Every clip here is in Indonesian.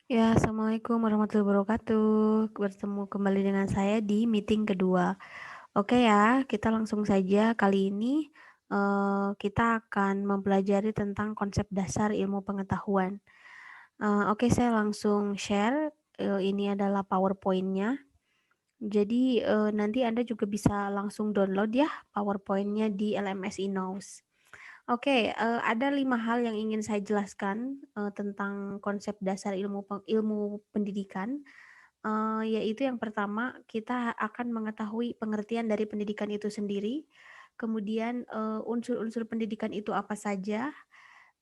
Ya, Assalamualaikum warahmatullahi wabarakatuh. Bertemu kembali dengan saya di meeting kedua. Oke ya, kita langsung saja. Kali ini kita akan mempelajari tentang konsep dasar ilmu pengetahuan. Oke, saya langsung share. Ini adalah PowerPoint-nya. Jadi nanti Anda juga bisa langsung download ya PowerPoint-nya di LMSI Notes. Oke, ada 5 hal yang ingin saya jelaskan, tentang konsep dasar ilmu pendidikan, yaitu yang pertama, kita akan mengetahui pengertian dari pendidikan itu sendiri, kemudian, unsur-unsur pendidikan itu apa saja,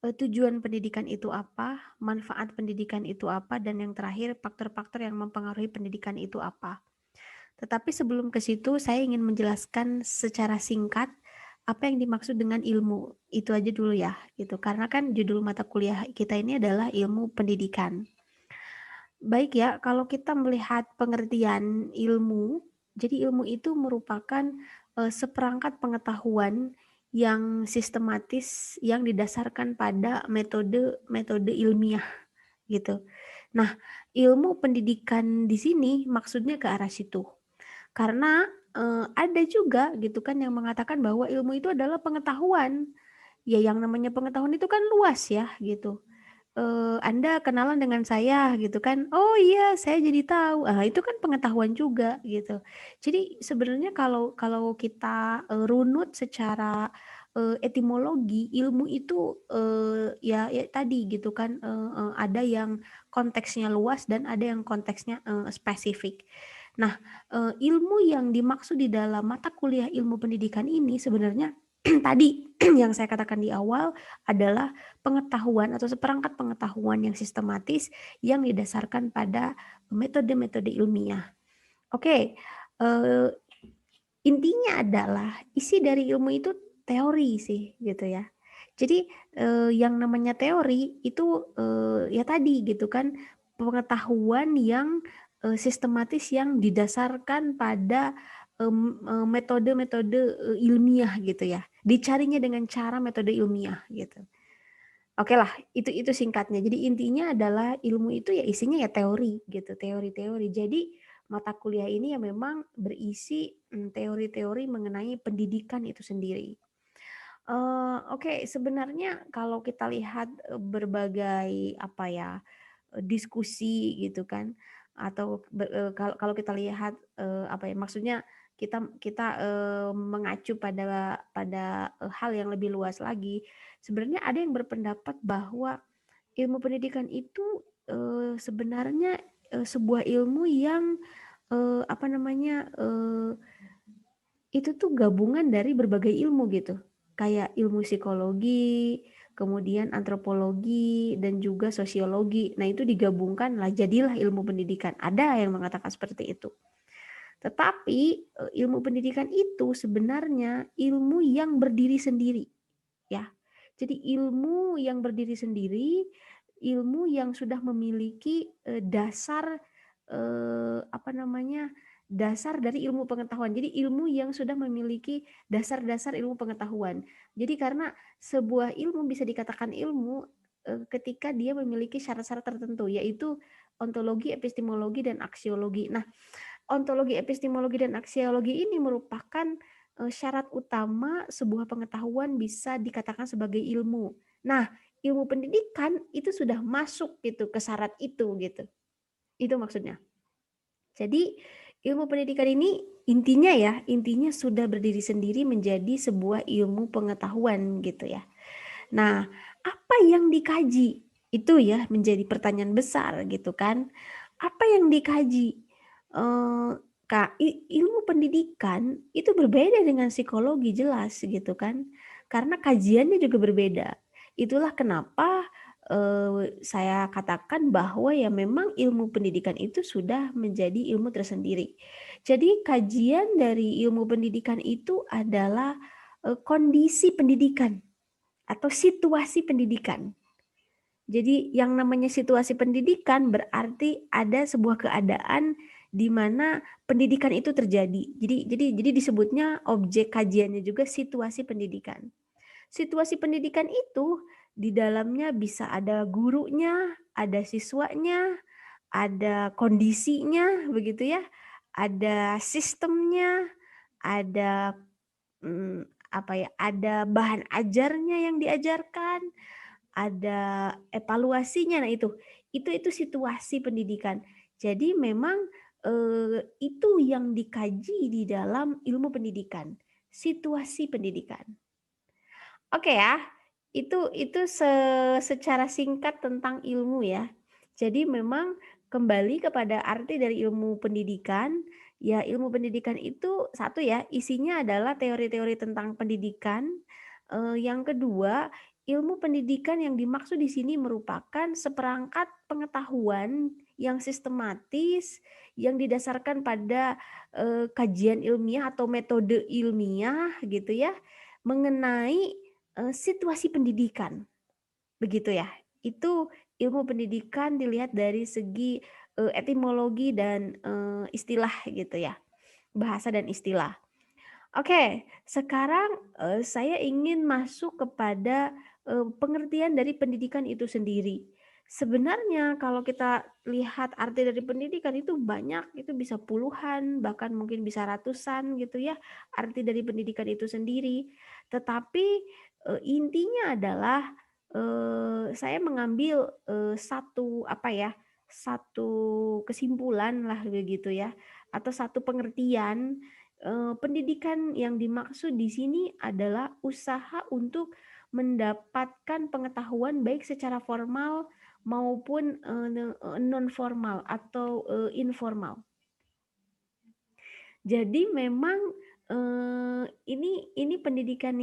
tujuan pendidikan itu apa, manfaat pendidikan itu apa, dan yang terakhir faktor-faktor yang mempengaruhi pendidikan itu apa. Tetapi sebelum ke situ, saya ingin menjelaskan secara singkat apa yang dimaksud dengan ilmu. Itu aja dulu ya, gitu. Karena kan judul mata kuliah kita ini adalah ilmu pendidikan. Baik ya, kalau kita melihat pengertian ilmu, jadi ilmu itu merupakan seperangkat pengetahuan yang sistematis yang didasarkan pada metode-metode ilmiah gitu. Nah, ilmu pendidikan di sini maksudnya ke arah situ. Karena, ada juga gitu kan yang mengatakan bahwa ilmu itu adalah pengetahuan. Ya yang namanya pengetahuan itu kan luas ya gitu. Anda kenalan dengan saya gitu kan, "Oh iya saya jadi tahu." Ah, itu kan pengetahuan juga gitu. Jadi sebenarnya kalau kalau kita, runut secara, etimologi, ilmu itu, ya tadi gitu kan, ada yang konteksnya luas dan ada yang konteksnya, spesifik. Nah, ilmu yang dimaksud di dalam mata kuliah ilmu pendidikan ini sebenarnya tadi yang saya katakan di awal adalah pengetahuan atau seperangkat pengetahuan yang sistematis yang didasarkan pada metode-metode ilmiah. Oke, eee, intinya adalah isi dari ilmu itu teori sih gitu ya. Jadi, yang namanya teori itu, ya tadi gitu kan, pengetahuan yang, sistematis yang didasarkan pada, metode-metode, ilmiah gitu ya. Dicarinya dengan cara metode ilmiah gitu. Oke lah, itu singkatnya. Jadi intinya adalah ilmu itu ya isinya ya teori gitu, teori-teori. Jadi mata kuliah ini ya memang berisi, teori-teori mengenai pendidikan itu sendiri. Oke, sebenarnya kalau kita lihat, berbagai apa ya, diskusi gitu kan, atau kalau kalau kita lihat, apa ya, maksudnya kita mengacu pada hal yang lebih luas lagi, sebenarnya ada yang berpendapat bahwa ilmu pendidikan itu, sebenarnya, sebuah ilmu yang, apa namanya, itu tuh gabungan dari berbagai ilmu gitu. Kayak ilmu psikologi, kemudian antropologi, dan juga sosiologi. Nah, itu digabungkan lah jadilah ilmu pendidikan. Ada yang mengatakan seperti itu. Tetapi, ilmu pendidikan itu sebenarnya ilmu yang berdiri sendiri, ya. Jadi ilmu yang berdiri sendiri, ilmu yang sudah memiliki, dasar, apa namanya, dasar dari ilmu pengetahuan. Jadi ilmu yang sudah memiliki dasar-dasar ilmu pengetahuan. Jadi karena sebuah ilmu bisa dikatakan ilmu, ketika dia memiliki syarat-syarat tertentu, yaitu ontologi, epistemologi, dan aksiologi. Nah, ontologi, epistemologi, dan aksiologi ini merupakan, syarat utama sebuah pengetahuan bisa dikatakan sebagai ilmu. Nah, ilmu pendidikan itu sudah masuk gitu ke syarat itu gitu. Itu maksudnya. Jadi, ilmu pendidikan ini intinya ya, intinya sudah berdiri sendiri menjadi sebuah ilmu pengetahuan gitu ya. Nah, apa yang dikaji? Itu ya menjadi pertanyaan besar gitu kan. Apa yang dikaji? Eee, ilmu pendidikan itu berbeda dengan psikologi jelas gitu kan, karena kajiannya juga berbeda. Itulah kenapa, saya katakan bahwa ya memang ilmu pendidikan itu sudah menjadi ilmu tersendiri. Jadi kajian dari ilmu pendidikan itu adalah, kondisi pendidikan atau situasi pendidikan. Jadi yang namanya situasi pendidikan berarti ada sebuah keadaan di mana pendidikan itu terjadi. Jadi disebutnya objek kajiannya juga situasi pendidikan. Situasi pendidikan itu di dalamnya bisa ada gurunya, ada siswanya, ada kondisinya begitu ya, ada sistemnya, ada apa ya, ada bahan ajarnya yang diajarkan, ada evaluasinya. Nah itu situasi pendidikan. Jadi memang itu yang dikaji di dalam ilmu pendidikan, situasi pendidikan. Oke ya, itu secara singkat tentang ilmu ya. Jadi memang kembali kepada arti dari ilmu pendidikan, ya ilmu pendidikan itu satu ya, isinya adalah teori-teori tentang pendidikan. Yang kedua, ilmu pendidikan yang dimaksud di sini merupakan seperangkat pengetahuan yang sistematis, yang didasarkan pada kajian ilmiah atau metode ilmiah gitu ya, mengenai situasi pendidikan, begitu ya. Itu ilmu pendidikan dilihat dari segi etimologi dan istilah gitu ya, bahasa dan istilah. Oke, sekarang saya ingin masuk kepada pengertian dari pendidikan itu sendiri. Sebenarnya kalau kita lihat arti dari pendidikan itu banyak, itu bisa puluhan, bahkan mungkin bisa ratusan gitu ya, arti dari pendidikan itu sendiri. Tetapi intinya adalah saya mengambil satu apa ya, satu kesimpulan lah begitu ya, atau satu pengertian. Pendidikan yang dimaksud di sini adalah usaha untuk mendapatkan pengetahuan baik secara formal maupun non formal atau informal. Jadi memang ini pendidikan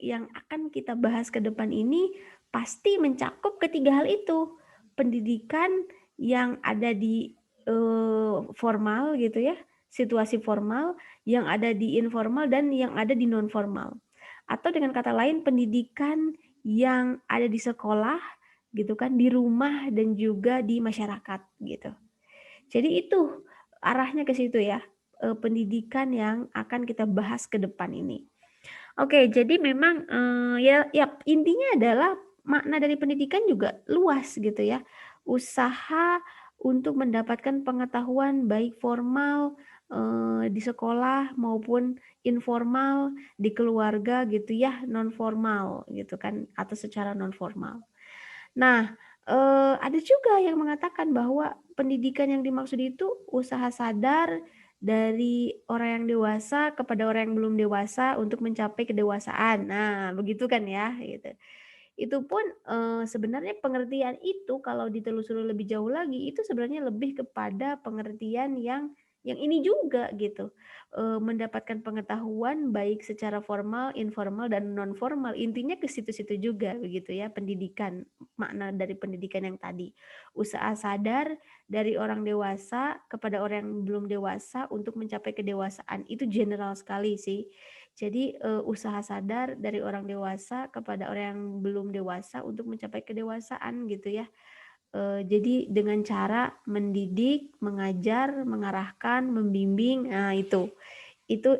yang akan kita bahas ke depan ini pasti mencakup ketiga hal itu. Pendidikan yang ada di formal gitu ya, situasi formal, yang ada di informal dan yang ada di non formal. Atau dengan kata lain pendidikan yang ada di sekolah gitu kan, di rumah dan juga di masyarakat gitu. Jadi itu arahnya ke situ ya, pendidikan yang akan kita bahas ke depan ini. Oke, jadi memang ya intinya adalah makna dari pendidikan juga luas gitu ya. Usaha untuk mendapatkan pengetahuan baik formal di sekolah maupun informal di keluarga gitu ya, non formal gitu kan, atau secara non formal. Nah, ada juga yang mengatakan bahwa pendidikan yang dimaksud itu usaha sadar dari orang yang dewasa kepada orang yang belum dewasa untuk mencapai kedewasaan. Nah, begitu kan ya, gitu. Itu pun sebenarnya pengertian itu kalau ditelusuri lebih jauh lagi, itu sebenarnya lebih kepada pengertian yang ini juga gitu. Mendapatkan pengetahuan baik secara formal, informal, dan non formal. Intinya ke situ-situ juga begitu ya, pendidikan. Makna dari pendidikan yang tadi. Usaha sadar dari orang dewasa kepada orang yang belum dewasa untuk mencapai kedewasaan. Itu general sekali sih. Jadi usaha sadar dari orang dewasa kepada orang yang belum dewasa untuk mencapai kedewasaan gitu ya. Jadi dengan cara mendidik, mengajar, mengarahkan, membimbing, nah itu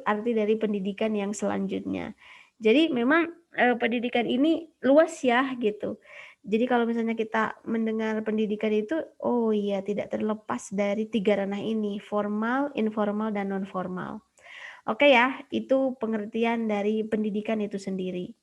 arti dari pendidikan yang selanjutnya. Jadi memang pendidikan ini luas ya gitu. Jadi kalau misalnya kita mendengar pendidikan itu, oh iya tidak terlepas dari tiga ranah ini, formal, informal, dan non formal. Oke ya, itu pengertian dari pendidikan itu sendiri.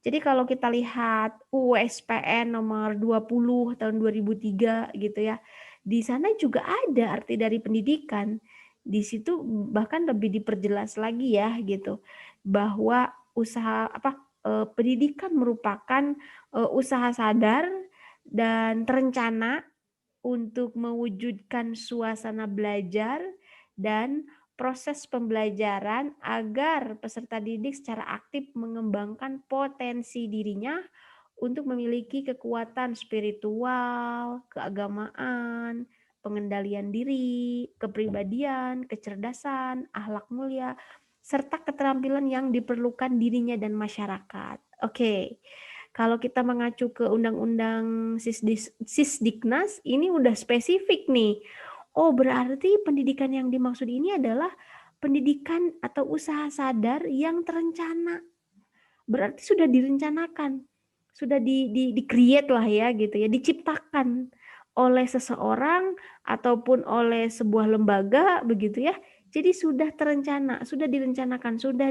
Jadi kalau kita lihat USPN nomor 20 tahun 2003 gitu ya, di sana juga ada arti dari pendidikan. Di situ bahkan lebih diperjelas lagi ya gitu, bahwa usaha pendidikan merupakan usaha sadar dan terencana untuk mewujudkan suasana belajar dan proses pembelajaran agar peserta didik secara aktif mengembangkan potensi dirinya untuk memiliki kekuatan spiritual, keagamaan, pengendalian diri, kepribadian, kecerdasan, akhlak mulia, serta keterampilan yang diperlukan dirinya dan masyarakat. Oke. Kalau kita mengacu ke Undang-Undang Sisdiknas, ini udah spesifik nih. Oh, berarti pendidikan yang dimaksud ini adalah pendidikan atau usaha sadar yang terencana. Berarti sudah direncanakan, sudah di create lah ya gitu ya, diciptakan oleh seseorang ataupun oleh sebuah lembaga begitu ya. Jadi sudah terencana, sudah direncanakan, sudah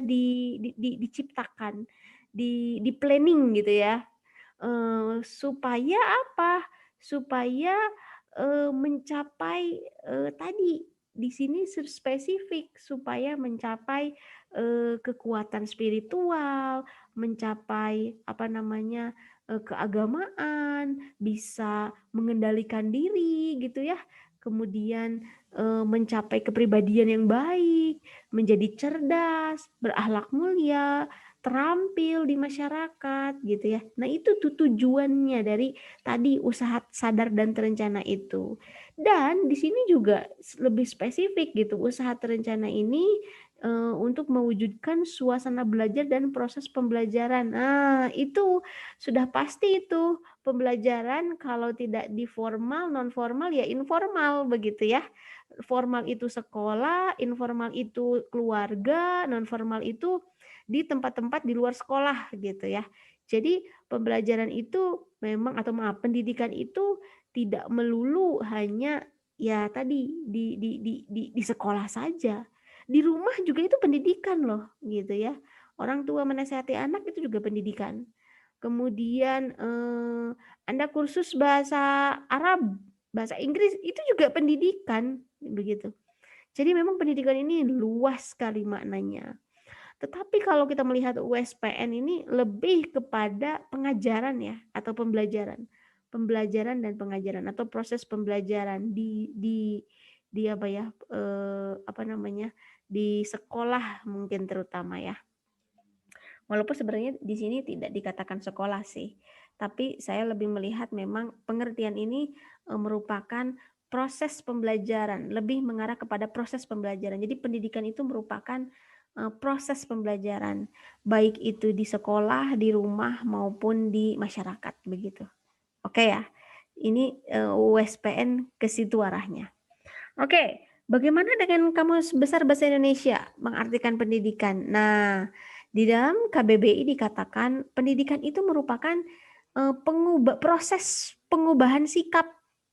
diciptakan, di planning gitu ya. Supaya apa? Supaya mencapai tadi di sini spesifik supaya mencapai kekuatan spiritual, mencapai apa namanya keagamaan, bisa mengendalikan diri gitu ya. Kemudian mencapai kepribadian yang baik, menjadi cerdas, berakhlak mulia, terampil di masyarakat gitu ya. Nah, itu tuh tujuannya dari tadi usaha sadar dan terencana itu. Dan di sini juga lebih spesifik gitu, usaha terencana ini untuk mewujudkan suasana belajar dan proses pembelajaran. Nah, itu sudah pasti itu pembelajaran kalau tidak di formal, non formal ya informal begitu ya. Formal itu sekolah, informal itu keluarga, non formal itu di tempat-tempat di luar sekolah gitu ya. Jadi pembelajaran itu memang atau maaf pendidikan itu tidak melulu hanya ya tadi di sekolah saja. Di rumah juga itu pendidikan loh gitu ya. Orang tua menasihati anak itu juga pendidikan. Kemudian Anda kursus bahasa Arab, bahasa Inggris itu juga pendidikan begitu. Jadi memang pendidikan ini luas sekali maknanya. Tetapi kalau kita melihat USPN ini lebih kepada pengajaran ya atau pembelajaran. Pembelajaran dan pengajaran atau proses pembelajaran di apa ya apa namanya di sekolah mungkin terutama ya. Walaupun sebenarnya di sini tidak dikatakan sekolah sih, tapi saya lebih melihat memang pengertian ini merupakan proses pembelajaran, lebih mengarah kepada proses pembelajaran. Jadi pendidikan itu merupakan proses pembelajaran, baik itu di sekolah, di rumah maupun di masyarakat begitu. Oke ya, ini USPN ke situ arahnya. Oke, bagaimana dengan Kamus Besar Bahasa Indonesia mengartikan pendidikan? Nah, di dalam KBBI dikatakan pendidikan itu merupakan proses pengubahan sikap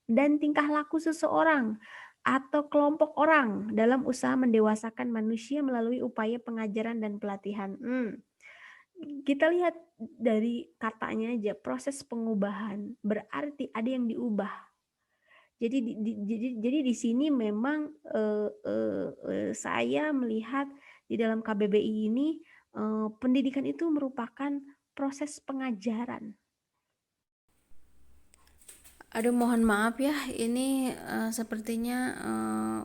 dan tingkah laku seseorang atau kelompok orang dalam usaha mendewasakan manusia melalui upaya pengajaran dan pelatihan. Kita lihat dari katanya aja proses pengubahan berarti ada yang diubah. Jadi di sini memang saya melihat di dalam KBBI ini pendidikan itu merupakan proses pengajaran. Aduh, mohon maaf ya, ini sepertinya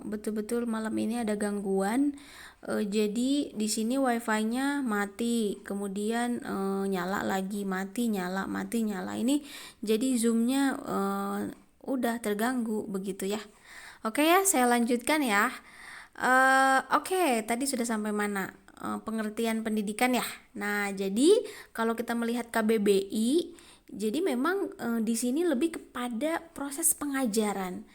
betul-betul malam ini ada gangguan. Jadi di sini wifi-nya mati, kemudian nyala lagi, mati, nyala, mati, nyala. Ini jadi zoom-nya udah terganggu begitu ya. Oke ya, saya lanjutkan ya. Oke, tadi sudah sampai mana? Pengertian pendidikan ya. Nah, jadi kalau kita melihat KBBI, jadi memang di sini lebih kepada proses pengajaran.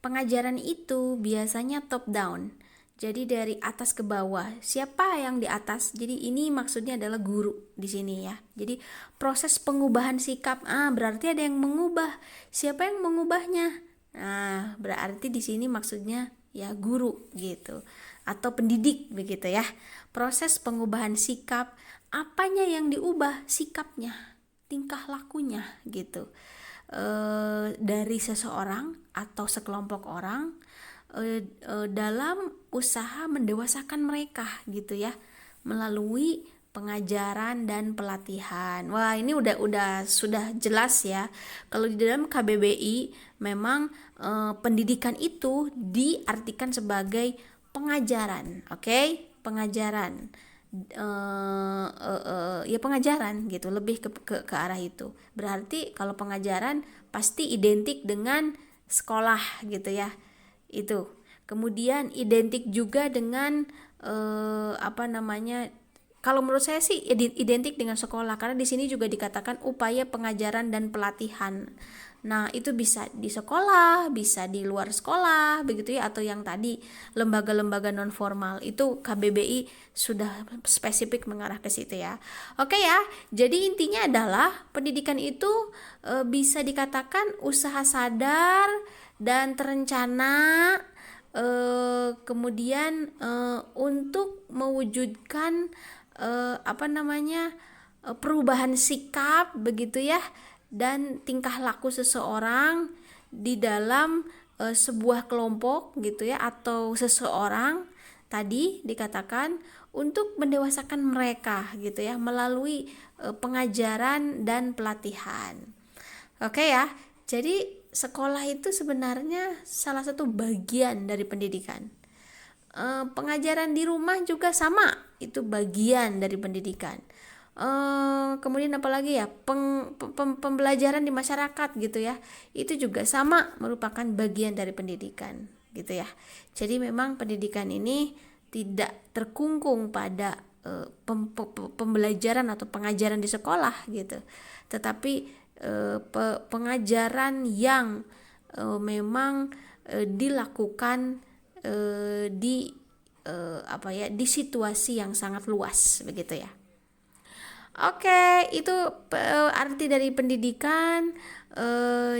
Pengajaran itu biasanya top down. Jadi dari atas ke bawah. Siapa yang di atas? Jadi ini maksudnya adalah guru di sini ya. Jadi proses pengubahan sikap. Berarti ada yang mengubah. Siapa yang mengubahnya? Nah, berarti di sini maksudnya ya guru gitu atau pendidik begitu ya. Proses pengubahan sikap, apanya yang diubah? Sikapnya, tingkah lakunya gitu. Dari seseorang atau sekelompok orang dalam usaha mendewasakan mereka gitu ya melalui pengajaran dan pelatihan. Wah, ini udah sudah jelas ya. Kalau di dalam KBBI memang pendidikan itu diartikan sebagai pengajaran, oke? Pengajaran. Ya pengajaran gitu, lebih ke arah itu. Berarti kalau pengajaran pasti identik dengan sekolah gitu ya. Itu. Kemudian identik juga dengan apa namanya Kalau menurut saya sih identik dengan sekolah, karena di sini juga dikatakan upaya pengajaran dan pelatihan. Nah, itu bisa di sekolah, bisa di luar sekolah, begitu ya, atau yang tadi lembaga-lembaga non formal. Itu KBBI sudah spesifik mengarah ke situ ya. Oke ya. Jadi intinya adalah pendidikan itu bisa dikatakan usaha sadar dan terencana, kemudian untuk mewujudkan perubahan sikap begitu ya, dan tingkah laku seseorang di dalam sebuah kelompok gitu ya, atau seseorang tadi dikatakan untuk mendewasakan mereka gitu ya, melalui pengajaran dan pelatihan. Oke ya. Jadi sekolah itu sebenarnya salah satu bagian dari pendidikan. Pengajaran di rumah juga sama, itu bagian dari pendidikan. Kemudian apalagi ya, pembelajaran di masyarakat gitu ya, itu juga sama, merupakan bagian dari pendidikan gitu ya. Jadi memang pendidikan ini tidak terkungkung pada pembelajaran atau pengajaran di sekolah gitu, tetapi pengajaran yang memang dilakukan di di situasi yang sangat luas begitu ya. Oke, itu arti dari pendidikan.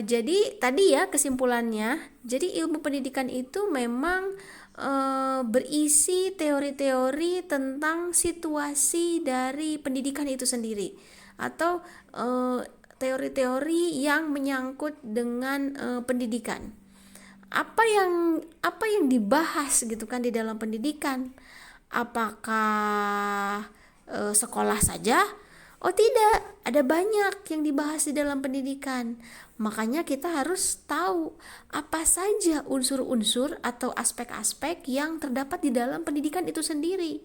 Jadi tadi ya kesimpulannya, jadi ilmu pendidikan itu memang berisi teori-teori tentang situasi dari pendidikan itu sendiri, atau teori-teori yang menyangkut dengan pendidikan. Apa yang dibahas gitu kan di dalam pendidikan? Apakah sekolah saja? Oh tidak, ada banyak yang dibahas di dalam pendidikan. Makanya kita harus tahu apa saja unsur-unsur atau aspek-aspek yang terdapat di dalam pendidikan itu sendiri.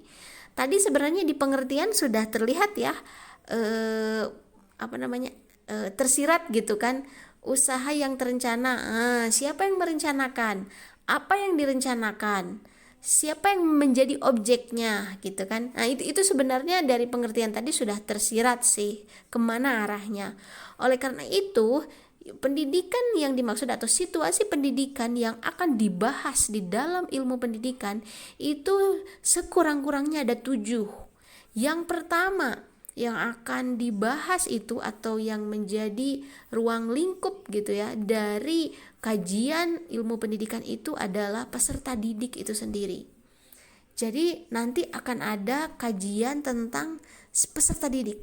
Tadi sebenarnya di pengertian sudah terlihat ya, tersirat gitu kan, usaha yang terencana. Siapa yang merencanakan? Apa yang direncanakan? Siapa yang menjadi objeknya gitu kan. Nah itu sebenarnya dari pengertian tadi sudah tersirat sih kemana arahnya. Oleh karena itu, pendidikan yang dimaksud atau situasi pendidikan yang akan dibahas di dalam ilmu pendidikan itu sekurang-kurangnya ada 7. Yang pertama yang akan dibahas itu, atau yang menjadi ruang lingkup gitu ya dari kajian ilmu pendidikan itu, adalah peserta didik itu sendiri. Jadi nanti akan ada kajian tentang peserta didik.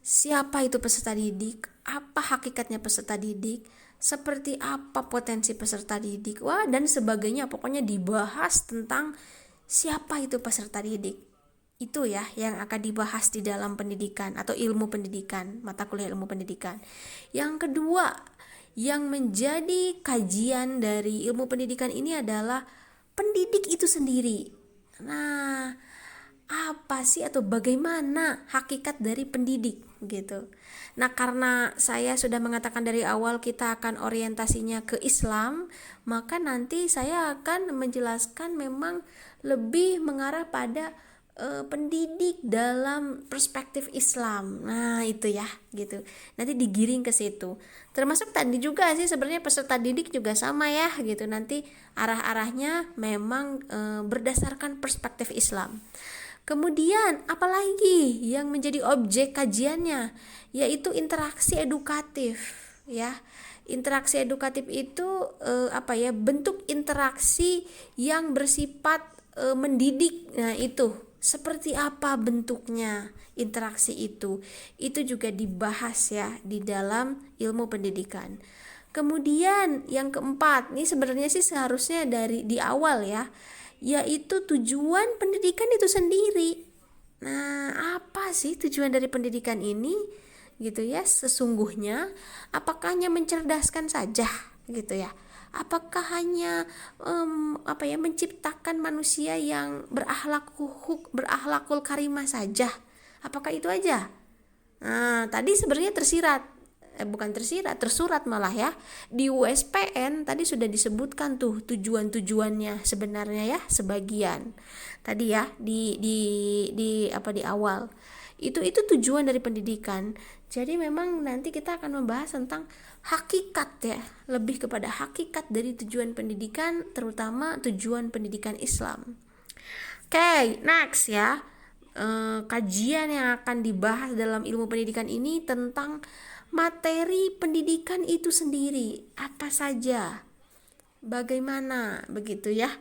Siapa itu peserta didik? Apa hakikatnya peserta didik? Seperti apa potensi peserta didik? Dan sebagainya. Pokoknya dibahas tentang siapa itu peserta didik. Itu ya yang akan dibahas di dalam pendidikan atau ilmu pendidikan, mata kuliah ilmu pendidikan. Yang kedua, yang menjadi kajian dari ilmu pendidikan ini adalah pendidik itu sendiri. Nah, apa sih atau bagaimana hakikat dari pendidik gitu. Nah, karena saya sudah mengatakan dari awal kita akan orientasinya ke Islam, maka nanti saya akan menjelaskan memang lebih mengarah pada pendidik dalam perspektif Islam. Nah itu ya gitu, nanti digiring ke situ. Termasuk tadi juga sih sebenarnya peserta didik juga sama ya gitu, nanti arah-arahnya memang berdasarkan perspektif Islam. Kemudian apalagi yang menjadi objek kajiannya, yaitu interaksi edukatif ya. Interaksi edukatif itu bentuk interaksi yang bersifat mendidik. Nah itu seperti apa bentuknya interaksi itu juga dibahas ya di dalam ilmu pendidikan. Kemudian yang keempat, ini sebenarnya sih seharusnya dari di awal ya, yaitu tujuan pendidikan itu sendiri. Nah, apa sih tujuan dari pendidikan ini gitu ya sesungguhnya? Apakah hanya mencerdaskan saja gitu ya? Apakah hanya menciptakan manusia yang berakhlakul karimah saja? Apakah itu aja? Nah, tadi sebenarnya tersirat bukan tersurat malah ya. Di USPN tadi sudah disebutkan tuh tujuan-tujuannya sebenarnya ya, sebagian. Tadi ya di awal. Itu tujuan dari pendidikan. Jadi memang nanti kita akan membahas tentang hakikat ya, lebih kepada hakikat dari tujuan pendidikan, terutama tujuan pendidikan Islam. Oke, next ya. Kajian yang akan dibahas dalam ilmu pendidikan ini tentang materi pendidikan itu sendiri, apa saja, bagaimana, begitu ya.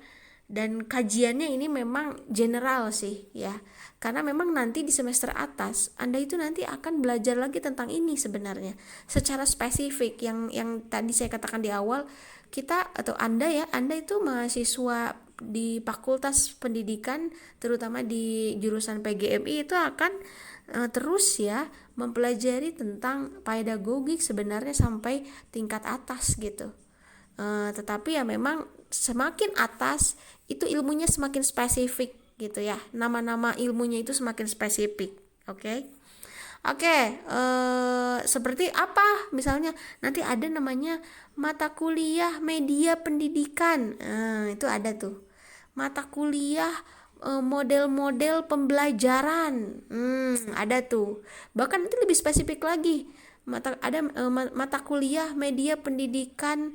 Dan kajiannya ini memang general sih ya, karena memang nanti di semester atas Anda itu nanti akan belajar lagi tentang ini sebenarnya secara spesifik yang tadi saya katakan di awal. Kita atau Anda itu mahasiswa di Fakultas Pendidikan, terutama di jurusan PGMI, itu akan terus ya mempelajari tentang pedagogik sebenarnya sampai tingkat atas gitu. Tetapi ya memang semakin atas itu ilmunya semakin spesifik gitu ya, nama-nama ilmunya itu semakin spesifik. Oke. Seperti apa misalnya nanti ada namanya mata kuliah media pendidikan, itu ada tuh mata kuliah model-model pembelajaran, ada tuh. Bahkan nanti lebih spesifik lagi, mata kuliah media pendidikan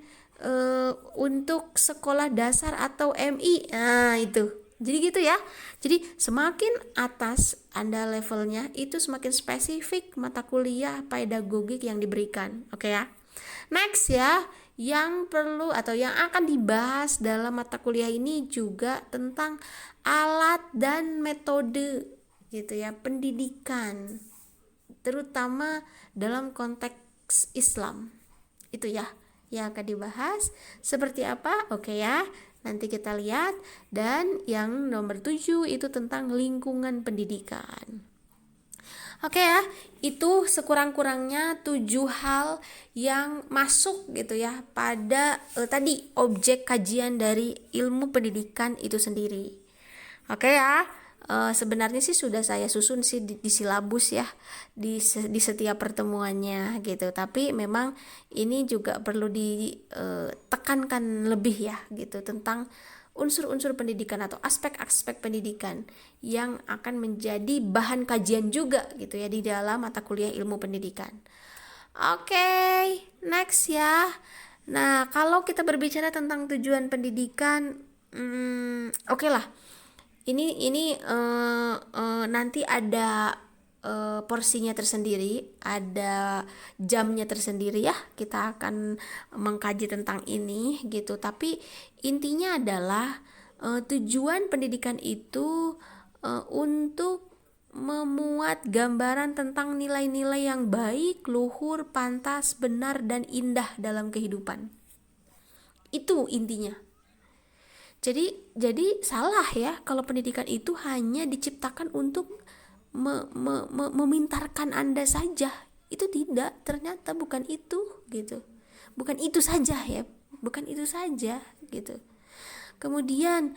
untuk sekolah dasar atau MI. Nah itu, jadi gitu ya. Jadi semakin atas Anda levelnya, itu semakin spesifik mata kuliah pedagogik yang diberikan. Oke ya. Next ya, yang perlu atau yang akan dibahas dalam mata kuliah ini juga tentang alat dan metode gitu ya, pendidikan, terutama dalam konteks Islam. Itu ya yang akan dibahas. Seperti apa? Oke ya. Nanti kita lihat. Dan yang nomor 7 itu tentang lingkungan pendidikan. Oke ya, itu sekurang-kurangnya 7 hal yang masuk gitu ya pada tadi objek kajian dari ilmu pendidikan itu sendiri. Oke ya, sebenarnya sih sudah saya susun sih di silabus ya, di setiap pertemuannya gitu. Tapi memang ini juga perlu ditekankan lebih ya gitu tentang unsur-unsur pendidikan atau aspek-aspek pendidikan yang akan menjadi bahan kajian juga gitu ya di dalam mata kuliah ilmu pendidikan. Oke, next ya. Nah, kalau kita berbicara tentang tujuan pendidikan, oke lah. Ini nanti ada porsinya tersendiri, ada jamnya tersendiri ya. Kita akan mengkaji tentang ini gitu. Tapi intinya adalah tujuan pendidikan itu untuk memuat gambaran tentang nilai-nilai yang baik, luhur, pantas, benar, dan indah dalam kehidupan. Itu intinya. Jadi salah ya kalau pendidikan itu hanya diciptakan untuk memintarkan Anda saja. Itu tidak, ternyata bukan itu gitu. Bukan itu saja ya, bukan itu saja gitu. Kemudian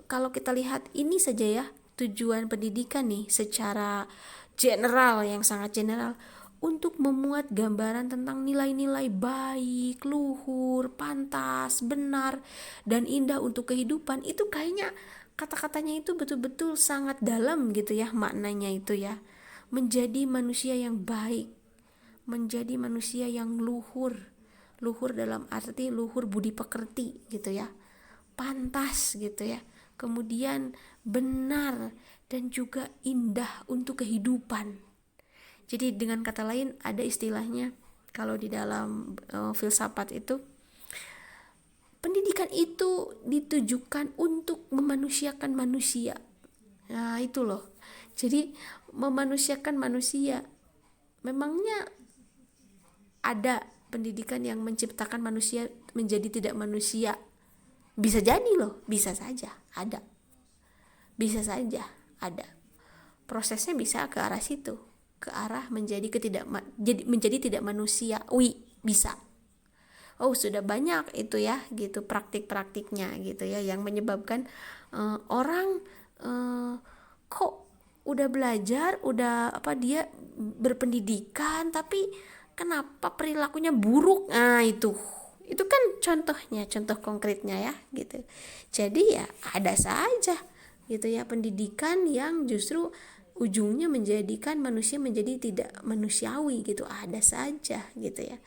kalau kita lihat ini saja ya, tujuan pendidikan nih secara general, yang sangat general, untuk memuat gambaran tentang nilai-nilai baik, luhur, pantas, benar, dan indah untuk kehidupan. Itu kayaknya kata-katanya itu betul-betul sangat dalam gitu ya maknanya itu ya. Menjadi manusia yang baik, menjadi manusia yang luhur dalam arti luhur budi pekerti gitu ya, pantas gitu ya, kemudian benar dan juga indah untuk kehidupan. Jadi dengan kata lain ada istilahnya kalau di dalam filsafat itu, pendidikan itu ditujukan untuk memanusiakan manusia. Nah itu loh, jadi memanusiakan manusia. Memangnya ada pendidikan yang menciptakan manusia menjadi tidak manusia? Bisa jadi loh, bisa saja ada. Bisa saja ada. Prosesnya bisa ke arah situ, ke arah menjadi tidak manusiawi, bisa. Oh, sudah banyak itu ya gitu praktik-praktiknya gitu ya yang menyebabkan orang kok udah belajar, udah dia berpendidikan, tapi kenapa perilakunya buruk? Nah, itu kan contoh konkretnya ya gitu. Jadi ya ada saja gitu ya, pendidikan yang justru ujungnya menjadikan manusia menjadi tidak manusiawi gitu, ada saja gitu ya.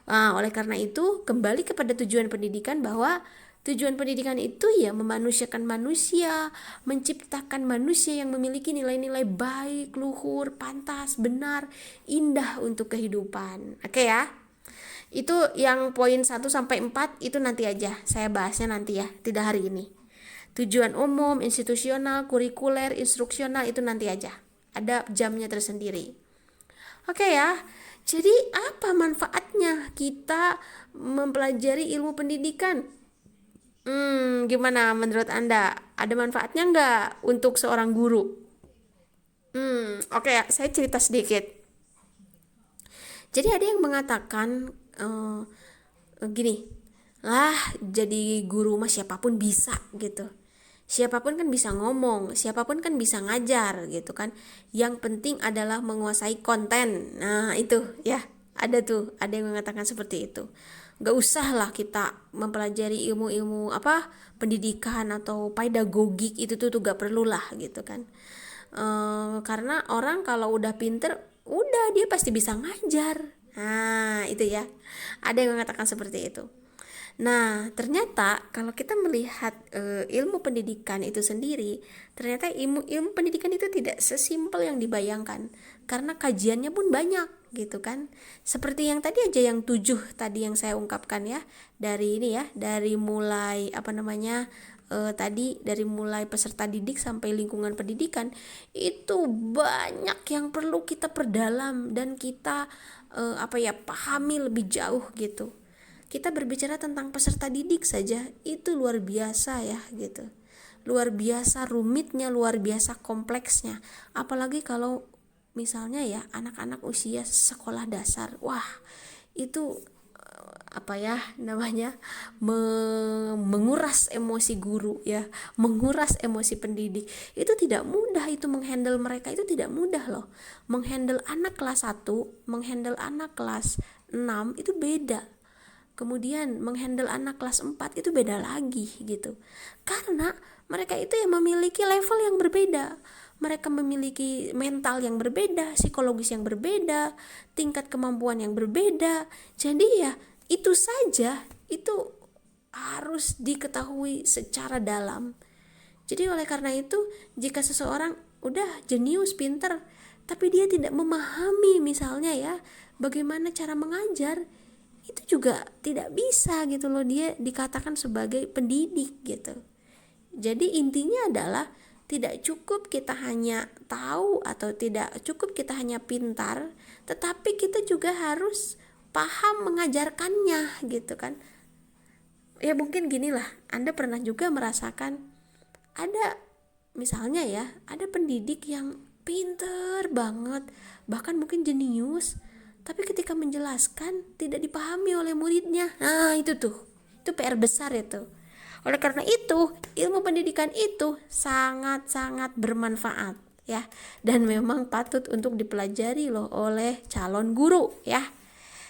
Nah, oleh karena itu kembali kepada tujuan pendidikan, bahwa tujuan pendidikan itu ya memanusiakan manusia, menciptakan manusia yang memiliki nilai-nilai baik, luhur, pantas, benar, indah untuk kehidupan. Oke ya. Itu yang poin 1 sampai 4 itu nanti aja. Saya bahasnya nanti ya, tidak hari ini. Tujuan umum, institusional, kurikuler, instruksional itu nanti aja. Ada jamnya tersendiri. Oke ya. Jadi apa manfaatnya kita mempelajari ilmu pendidikan? Gimana menurut Anda? Ada manfaatnya nggak untuk seorang guru? Oke ya, saya cerita sedikit. Jadi ada yang mengatakan gini, jadi guru mah siapapun bisa gitu. Siapapun kan bisa ngomong, siapapun kan bisa ngajar gitu kan. Yang penting adalah menguasai konten. Nah itu ya, ada yang mengatakan seperti itu. Gak usah lah kita mempelajari ilmu-ilmu pendidikan atau pedagogik, itu tuh gak perlu lah gitu kan. Karena orang kalau udah pinter, udah dia pasti bisa ngajar. Nah itu ya, ada yang mengatakan seperti itu. Nah, ternyata kalau kita melihat ilmu pendidikan itu sendiri, ternyata ilmu pendidikan itu tidak sesimpel yang dibayangkan, karena kajiannya pun banyak gitu kan. Seperti yang tadi aja, yang 7 tadi yang saya ungkapkan ya, dari ini ya, dari mulai tadi dari mulai peserta didik sampai lingkungan pendidikan, itu banyak yang perlu kita perdalam dan kita pahami lebih jauh gitu. Kita berbicara tentang peserta didik saja itu luar biasa ya gitu. Luar biasa rumitnya, luar biasa kompleksnya. Apalagi kalau misalnya ya anak-anak usia sekolah dasar. Wah, itu menguras emosi guru ya, menguras emosi pendidik. Itu tidak mudah, itu menghandle mereka itu tidak mudah loh. Menghandle anak kelas 1, menghandle anak kelas 6 itu beda. Kemudian menghandle anak kelas 4 itu beda lagi gitu. Karena mereka itu yang memiliki level yang berbeda. Mereka memiliki mental yang berbeda, psikologis yang berbeda, tingkat kemampuan yang berbeda. Jadi ya itu saja, itu harus diketahui secara dalam. Jadi oleh karena itu, jika seseorang udah jenius, pinter, tapi dia tidak memahami misalnya ya bagaimana cara mengajar, itu juga tidak bisa gitu loh, dia dikatakan sebagai pendidik gitu. Jadi intinya adalah tidak cukup kita hanya tahu atau tidak cukup kita hanya pintar, tetapi kita juga harus paham mengajarkannya gitu kan. Ya mungkin gini lah, Anda pernah juga merasakan ada misalnya ya, ada pendidik yang pinter banget, bahkan mungkin jenius, tapi ketika menjelaskan tidak dipahami oleh muridnya. Nah itu PR besar itu. Oleh karena itu, ilmu pendidikan itu sangat-sangat bermanfaat ya, dan memang patut untuk dipelajari loh oleh calon guru ya.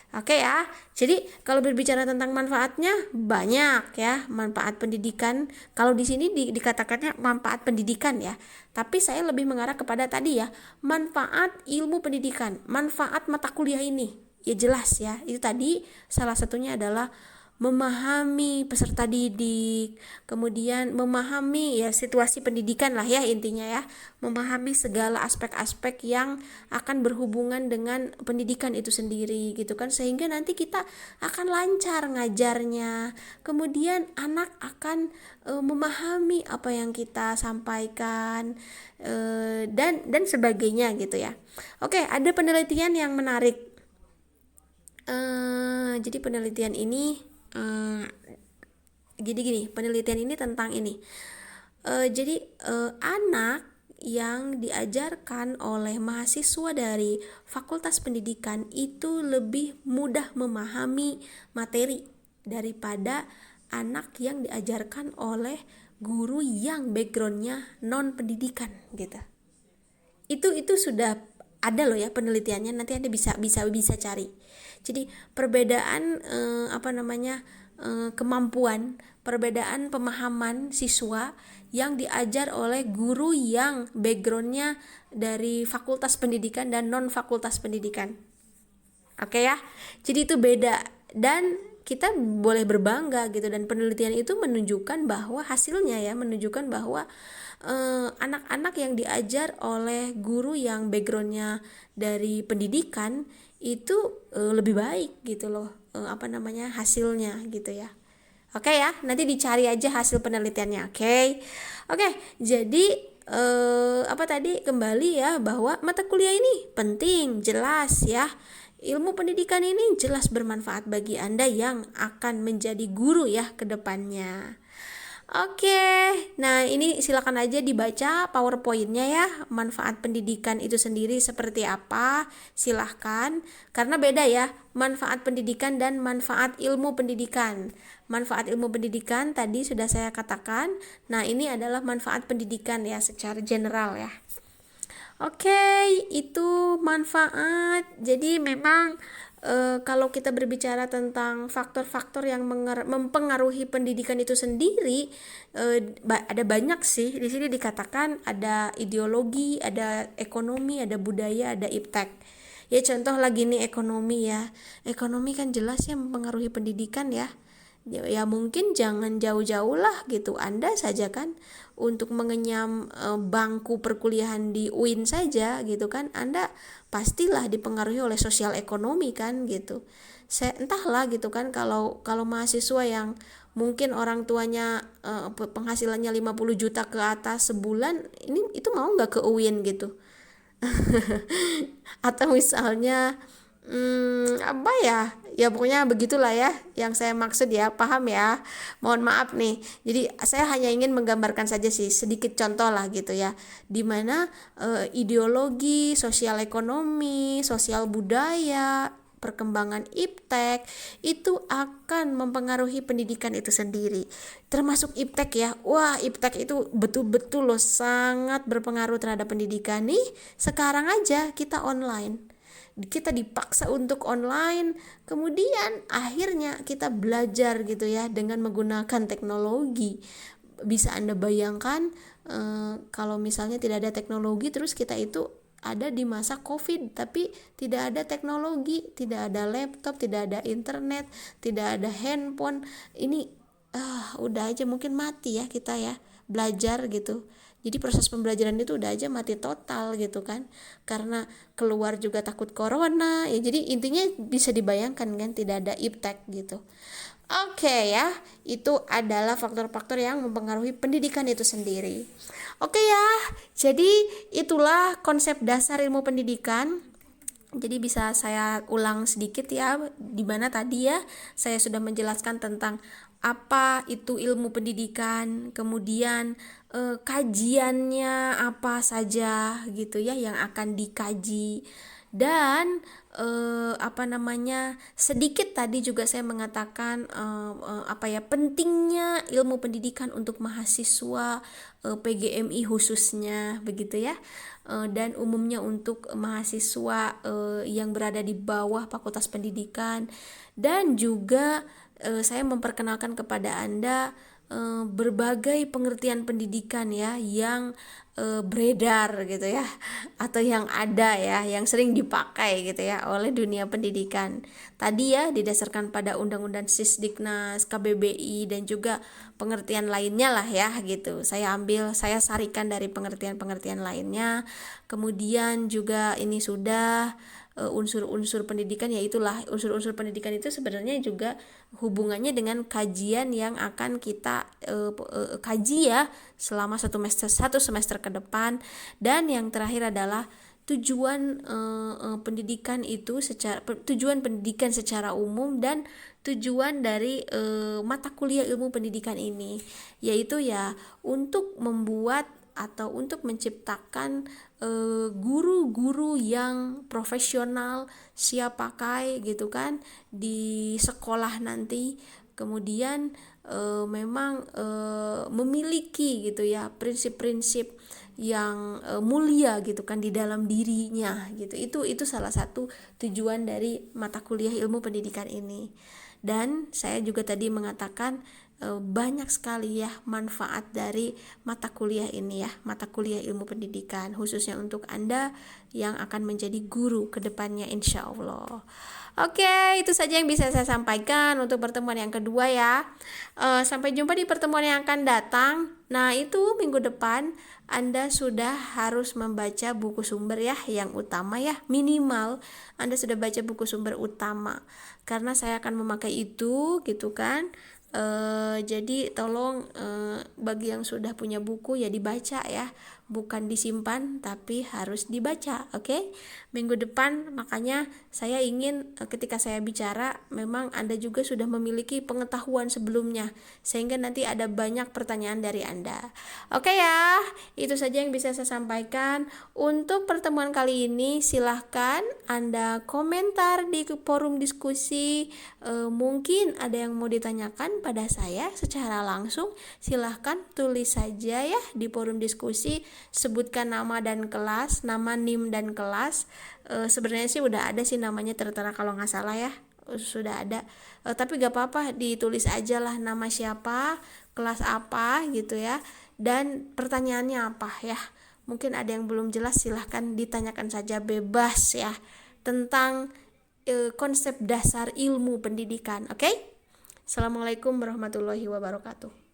Oke ya, jadi kalau berbicara tentang manfaatnya banyak ya, manfaat pendidikan. Kalau di sini dikatakannya manfaat pendidikan ya, tapi saya lebih mengarah kepada tadi ya, manfaat ilmu pendidikan, manfaat mata kuliah ini. Ya jelas ya, itu tadi salah satunya adalah memahami peserta didik, kemudian memahami ya situasi pendidikan lah ya intinya ya, memahami segala aspek-aspek yang akan berhubungan dengan pendidikan itu sendiri gitu kan, sehingga nanti kita akan lancar ngajarnya, kemudian anak akan memahami apa yang kita sampaikan dan sebagainya gitu ya. Oke, ada penelitian yang menarik. Jadi penelitian ini penelitian ini tentang ini. Jadi anak yang diajarkan oleh mahasiswa dari Fakultas Pendidikan itu lebih mudah memahami materi daripada anak yang diajarkan oleh guru yang backgroundnya non pendidikan gitu. Itu sudah ada loh ya penelitiannya, nanti Anda bisa cari. Jadi perbedaan kemampuan, perbedaan pemahaman siswa yang diajar oleh guru yang backgroundnya dari fakultas pendidikan dan non fakultas pendidikan. Oke ya, jadi itu beda dan kita boleh berbangga gitu, dan penelitian itu menunjukkan bahwa hasilnya ya menunjukkan bahwa anak-anak yang diajar oleh guru yang backgroundnya dari pendidikan itu lebih baik gitu loh, hasilnya gitu ya. Oke ya, nanti dicari aja hasil penelitiannya. Oke, jadi kembali ya bahwa mata kuliah ini penting, jelas ya. Ilmu pendidikan ini jelas bermanfaat bagi Anda yang akan menjadi guru ya ke depannya. Oke, nah ini silakan aja dibaca PowerPoint-nya ya. Manfaat pendidikan itu sendiri seperti apa? Silahkan, karena beda ya manfaat pendidikan dan manfaat ilmu pendidikan. Manfaat ilmu pendidikan tadi sudah saya katakan. Nah ini adalah manfaat pendidikan ya secara general ya. Oke, itu manfaat. Jadi memang kalau kita berbicara tentang faktor-faktor yang mempengaruhi pendidikan itu sendiri, ada banyak sih. Di sini dikatakan ada ideologi, ada ekonomi, ada budaya, ada iptek. Ya contoh lagi nih ekonomi ya. Ekonomi kan jelas ya mempengaruhi pendidikan ya. Ya mungkin jangan jauh-jauh lah gitu, Anda saja kan untuk mengenyam bangku perkuliahan di UIN saja gitu kan, Anda pastilah dipengaruhi oleh sosial ekonomi kan gitu. Entahlah gitu kan, kalau mahasiswa yang mungkin orang tuanya penghasilannya 50 juta ke atas sebulan, itu mau nggak ke UIN gitu. Atau misalnya apa ya pokoknya begitulah ya yang saya maksud ya, paham ya, mohon maaf nih. Jadi saya hanya ingin menggambarkan saja sih sedikit contoh lah gitu ya, dimana ideologi, sosial ekonomi, sosial budaya, perkembangan iptek itu akan mempengaruhi pendidikan itu sendiri, termasuk iptek ya. Wah, iptek itu betul-betul loh sangat berpengaruh terhadap pendidikan nih. Sekarang aja kita online, kita dipaksa untuk online, kemudian akhirnya kita belajar gitu ya dengan menggunakan teknologi. Bisa Anda bayangkan kalau misalnya tidak ada teknologi, terus kita itu ada di masa COVID tapi tidak ada teknologi, tidak ada laptop, tidak ada internet, tidak ada handphone, ini udah aja mungkin mati ya kita ya belajar gitu. Jadi proses pembelajaran itu udah aja mati total gitu kan, karena keluar juga takut corona ya. Jadi intinya bisa dibayangkan kan, tidak ada iptek gitu. Oke ya, itu adalah faktor-faktor yang mempengaruhi pendidikan itu sendiri. Oke ya, jadi itulah konsep dasar ilmu pendidikan. Jadi bisa saya ulang sedikit ya, di mana tadi ya saya sudah menjelaskan tentang apa itu ilmu pendidikan, kemudian kajiannya apa saja gitu ya yang akan dikaji, dan sedikit tadi juga saya mengatakan pentingnya ilmu pendidikan untuk mahasiswa PGMI khususnya begitu ya, dan umumnya untuk mahasiswa yang berada di bawah Fakultas Pendidikan. Dan juga saya memperkenalkan kepada Anda berbagai pengertian pendidikan ya yang beredar gitu ya, atau yang ada ya, yang sering dipakai gitu ya oleh dunia pendidikan. Tadi ya didasarkan pada Undang-Undang Sisdiknas, KBBI, dan juga pengertian lainnya lah ya gitu. Saya sarikan dari pengertian-pengertian lainnya. Kemudian juga ini sudah unsur-unsur pendidikan, yaitulah unsur-unsur pendidikan itu sebenarnya juga hubungannya dengan kajian yang akan kita kaji ya selama satu semester ke depan. Dan yang terakhir adalah tujuan pendidikan itu tujuan pendidikan secara umum dan tujuan dari mata kuliah ilmu pendidikan ini, yaitu ya untuk membuat atau untuk menciptakan guru-guru yang profesional, siap pakai gitu kan di sekolah nanti. Kemudian memang memiliki gitu ya prinsip-prinsip yang mulia gitu kan di dalam dirinya gitu. Itu salah satu tujuan dari mata kuliah ilmu pendidikan ini. Dan saya juga tadi mengatakan banyak sekali ya manfaat dari mata kuliah ini ya, mata kuliah ilmu pendidikan, khususnya untuk Anda yang akan menjadi guru ke depannya insya Allah. Oke, itu saja yang bisa saya sampaikan untuk pertemuan yang kedua ya. Sampai jumpa di pertemuan yang akan datang. Nah, itu minggu depan Anda sudah harus membaca buku sumber ya, yang utama ya, minimal Anda sudah baca buku sumber utama. Karena saya akan memakai itu gitu kan. Jadi tolong bagi yang sudah punya buku ya dibaca ya, bukan disimpan tapi harus dibaca. Oke? Minggu depan makanya saya ingin ketika saya bicara memang Anda juga sudah memiliki pengetahuan sebelumnya sehingga nanti ada banyak pertanyaan dari Anda. Oke ya, itu saja yang bisa saya sampaikan. Untuk pertemuan kali ini silahkan Anda komentar di forum diskusi. Mungkin ada yang mau ditanyakan pada saya secara langsung, silahkan tulis saja ya di forum diskusi, sebutkan nama dan kelas, nama NIM dan kelas. Sebenarnya sih udah ada sih namanya tertera kalau nggak salah ya, sudah ada. Tapi gak apa-apa, ditulis aja lah nama siapa, kelas apa gitu ya, dan pertanyaannya apa ya. Mungkin ada yang belum jelas, silahkan ditanyakan saja bebas ya tentang konsep dasar ilmu pendidikan. Oke? Assalamualaikum warahmatullahi wabarakatuh.